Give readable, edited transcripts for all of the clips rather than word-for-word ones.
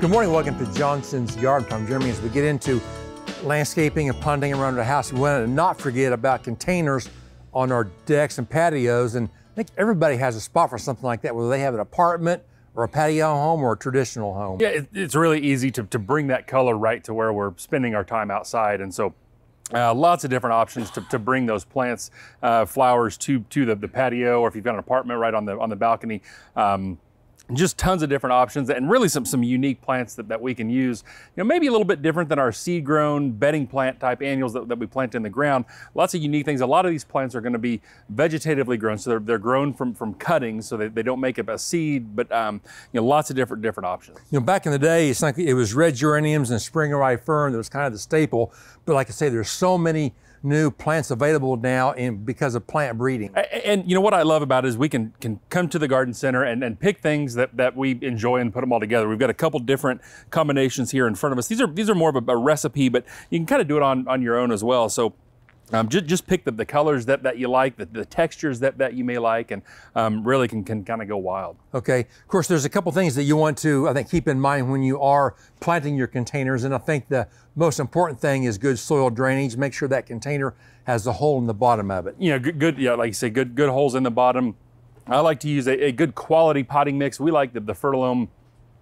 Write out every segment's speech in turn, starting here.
Good morning, welcome to Johnson's Garden. I'm Jeremy. As we get into landscaping and ponding around the house, we want to not forget about containers on our decks and patios. And I think everybody has a spot for something like that, whether they have an apartment or a patio home or a traditional home. Yeah, it's really easy to bring that color right to where we're spending our time outside. And so lots of different options to bring those plants, flowers to the patio, or if you've got an apartment right on the balcony. Just tons of different options, and really some unique plants that we can use. You know, maybe a little bit different than our seed-grown bedding plant type annuals that we plant in the ground. Lots of unique things. A lot of these plants are going to be vegetatively grown, so they're grown from cuttings, so they don't make up a seed. But you know, lots of different options. You know, back in the day, it's like it was red geraniums and spring rye fern that was kind of the staple. But like I say, there's so many new plants available now because of plant breeding. And you know what I love about it is we can come to the garden center and pick things that we enjoy and put them all together. We've got a couple different combinations here in front of us. These are more of a recipe, but you can kind of do it on your own as well. So just pick the colors that you like, the textures that you may like, and really can kind of go wild. Okay, of course there's a couple things that you want to, I think, keep in mind when you are planting your containers, and I think the most important thing is good soil drainage. Make sure that container has a hole in the bottom of it. You know, good, yeah, like you say, good holes in the bottom. I like to use a good quality potting mix. We like the Fertilome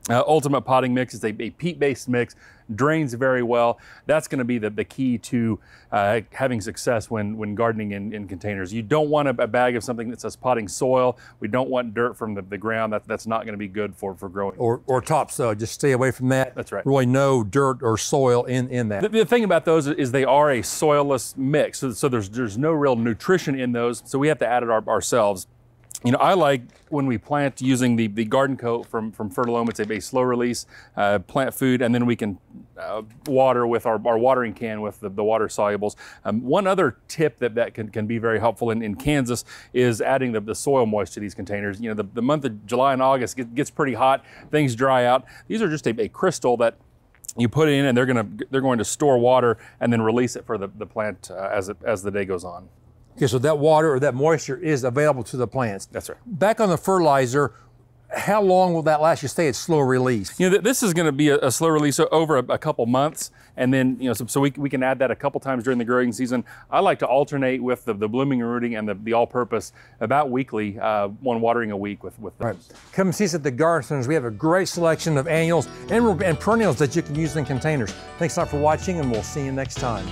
Ultimate Potting Mix. It's a peat-based mix, drains very well. That's going to be the key to having success when gardening in containers. You don't want a bag of something that says potting soil. We don't want dirt from the ground. That's not going to be good for growing. Or topsoil. Just stay away from that. That's right. Really no dirt or soil in that. The thing about those is they are a soilless mix, so there's no real nutrition in those, so we have to add it ourselves. You know, I like when we plant using the garden coat from Fertilome. It's a slow release plant food, and then we can water with our watering can with the water solubles. One other tip that can be very helpful in Kansas is adding the soil moist to these containers. You know, the month of July and August gets pretty hot, things dry out. These are just a crystal that you put it in, and they're going to store water and then release it for the plant as the day goes on. Okay, so that water or that moisture is available to the plants. That's right. Back on the fertilizer, how long will that last? You say it's slow release. You know, this is going to be a slow release over a couple months, and then you know, so we can add that a couple times during the growing season. I like to alternate with the blooming and rooting and the all-purpose about weekly, one watering a week with those. Right. Come and see us at the garden centers. We have a great selection of annuals and perennials that you can use in containers. Thanks a lot for watching, and we'll see you next time.